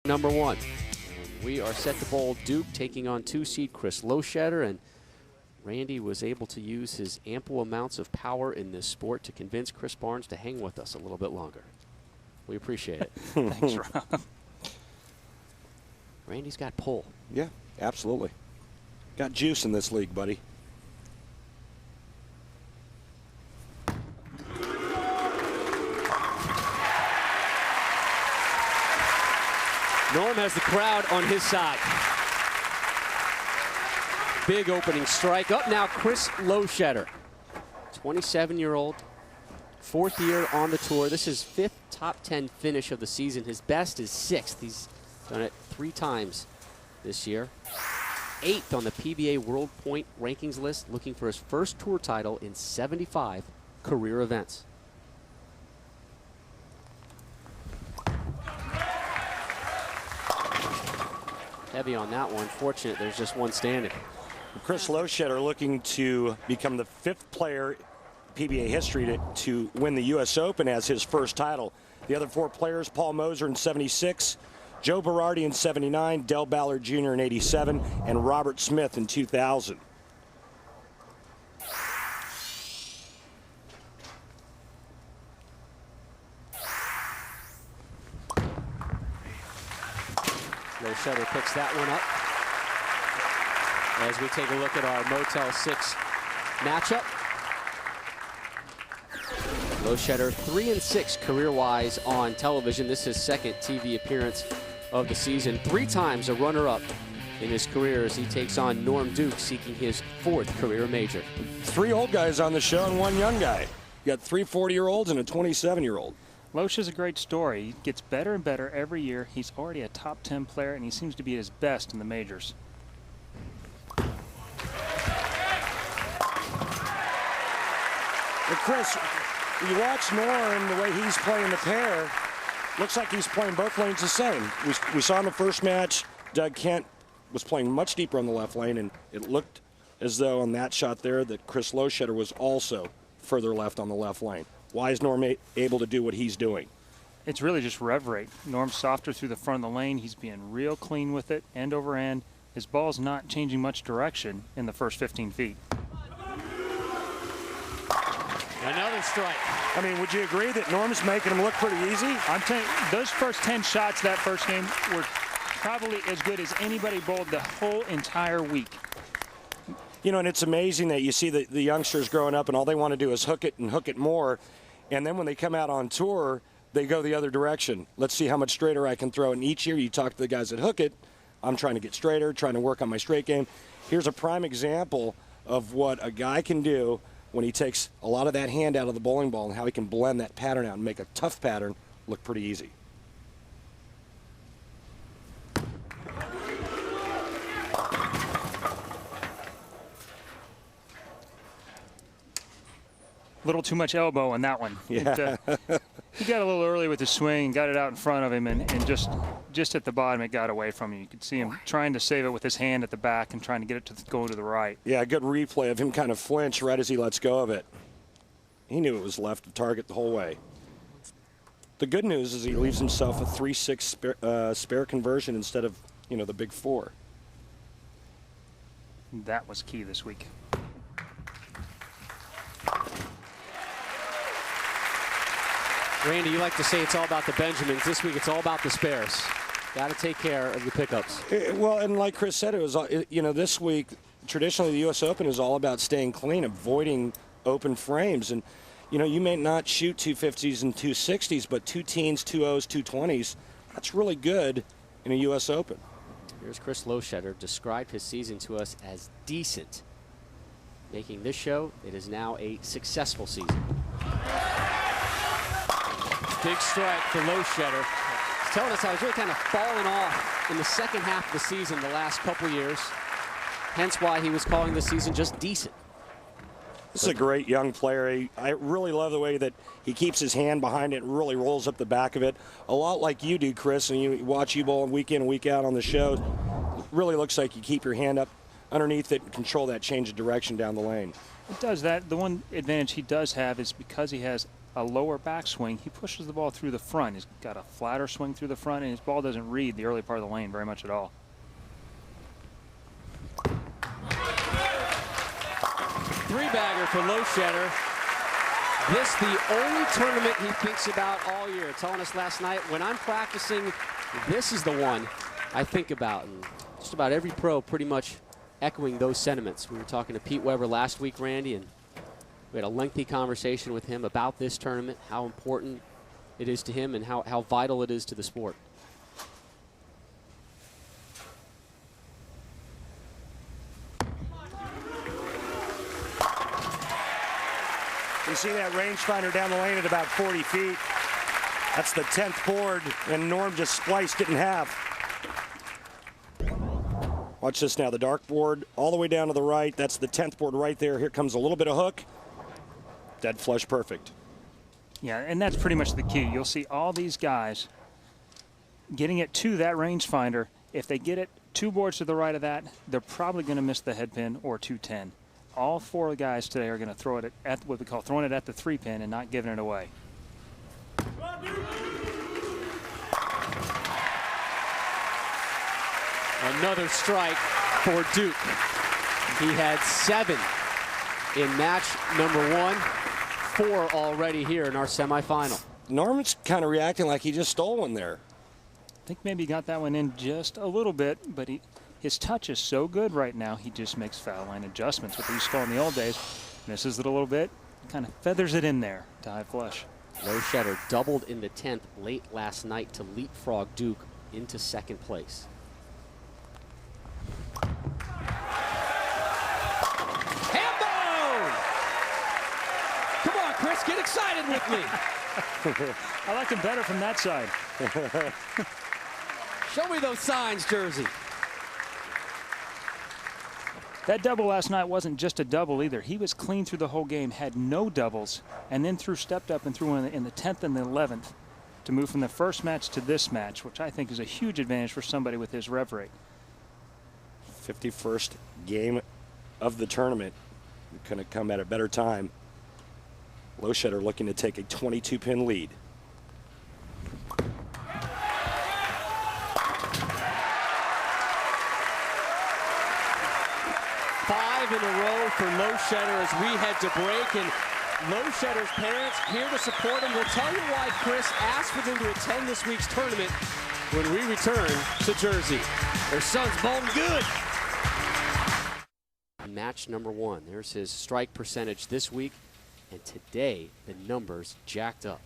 number 1. And we are set to bowl Duke taking on 2-seed Chris Loschetter, and Randy was able to use his ample amounts of power in this sport to convince Chris Barnes to hang with us a little bit longer. We appreciate it. Thanks, Rob. Randy's got pull. Yeah, absolutely. Got juice in this league, buddy. Norm has the crowd on his side. Big opening strike. Up now, Chris Loschetter, 27-year-old, 4th year on the tour. This is 5th top 10 finish of the season. His best is 6th. He's done it 3 times this year. 8th on the PBA World Point Rankings list, looking for his first tour title in 75 career events. Heavy on that one. Fortunate there's just one standing. Chris Loschetter looking to become the 5th player in PBA history to win the U.S. Open as his first title. The other 4 players, Paul Moser in 76, Joe Berardi in 79, Del Ballard Jr. in 87, and Robert Smith in 2000. Loschetter picks that one up as we take a look at our Motel 6 matchup. Loschetter 3-6 career-wise on television. This is his 2nd TV appearance of the season. 3 times a runner-up in his career as he takes on Norm Duke, seeking his 4th career major. 3 old guys on the show and 1 young guy. You got 3 40-year-olds and a 27-year-old. Loesch is a great story. He gets better and better every year. He's already a top 10 player, and he seems to be at his best in the majors. Well, Chris, you watch Norm, the way he's playing the pair, looks like he's playing both lanes the same. We saw in the first match, Doug Kent was playing much deeper on the left lane, and it looked as though on that shot there that Chris Loschetter was also further left on the left lane. Why is Norm able to do what he's doing? It's really just rev rate. Norm's softer through the front of the lane. He's being real clean with it, end over end. His ball's not changing much direction in the first 15 feet. Another strike. I mean, would you agree that Norm's making him look pretty easy? I'm telling you, those first 10 shots that first game were probably as good as anybody bowled the whole entire week. You know, and it's amazing that you see the youngsters growing up and all they want to do is hook it and hook it more. And then when they come out on tour, they go the other direction. Let's see how much straighter I can throw. And each year you talk to the guys that hook it, I'm trying to get straighter, trying to work on my straight game. Here's a prime example of what a guy can do when he takes a lot of that hand out of the bowling ball and how he can blend that pattern out and make a tough pattern look pretty easy. Little too much elbow on that one. Yeah. He got a little early with his swing and got it out in front of him, and just at the bottom it got away from him. You could see him trying to save it with his hand at the back and trying to get it to go to the right. Yeah, a good replay of him kind of flinch right as he lets go of it. He knew it was left of target the whole way. The good news is he leaves himself a 3-6 spare conversion instead of, you know, the big 4. That was key this week. Randy, you like to say it's all about the Benjamins. This week it's all about the spares. Got to take care of the pickups. Well, and like Chris said, it was, you know, this week, traditionally the U.S. Open is all about staying clean, avoiding open frames. And, you know, you may not shoot 250s and 260s, but 2 teens, 2 O's, 220s, that's really good in a U.S. Open. Here's Chris Loschetter, described his season to us as decent. Making this show, it is now a successful season. Big strike for Loschetter. He's telling us how he's really kind of fallen off in the second half of the season the last couple years. Hence why he was calling this season just decent. This is a great young player. I really love the way that he keeps his hand behind it and really rolls up the back of it. A lot like you do, Chris, and you watch you bowl week in and week out on the show. It really looks like you keep your hand up underneath it and control that change of direction down the lane. It does that. The one advantage he does have is because he has a lower backswing, he pushes the ball through the front. He's got a flatter swing through the front, and his ball doesn't read the early part of the lane very much at all. Three-bagger for Loschetter. This the only tournament he thinks about all year. Telling us last night, when I'm practicing, this is the one I think about. And just about every pro pretty much echoing those sentiments. We were talking to Pete Weber last week, Randy, and we had a lengthy conversation with him about this tournament, how important it is to him and how vital it is to the sport. You see that rangefinder down the lane at about 40 feet. That's the 10th board, and Norm just spliced it in half. Watch this now, the dark board all the way down to the right. That's the 10th board right there. Here comes a little bit of hook. Dead flush perfect. Yeah, and that's pretty much the key. You'll see all these guys getting it to that rangefinder. If they get it 2 boards to the right of that, they're probably going to miss the head pin or 210. All 4 guys today are going to throw it at what we call throwing it at the 3 pin and not giving it away. Another strike for Duke. He had 7 in match number 1, 4 already here in our semifinal. Norman's kind of reacting like he just stole one there. I think maybe he got that one in just a little bit, but his touch is so good right now, he just makes foul line adjustments. What they used to call in the old days, misses it a little bit, kind of feathers it in there to high flush. Loschetter doubled in the 10th late last night to leapfrog Duke into 2nd place. Hambone! Come on, Chris, get excited with me. I like him better from that side. Show me those signs, Jersey. That double last night wasn't just a double either. He was clean through the whole game, had no doubles, and then stepped up and threw in the 10th and the 11th to move from the first match to this match, which I think is a huge advantage for somebody with his rev rate. 51st game of the tournament. Couldn't have come at a better time. Loschetter looking to take a 22-pin lead. In a row for Loschetter as we head to break, and Lochetter's parents here to support him. We'll tell you why Chris asked for them to attend this week's tournament when we return to Jersey. Their son's bowling good. Match number 1. There's his strike percentage this week, and today the numbers jacked up.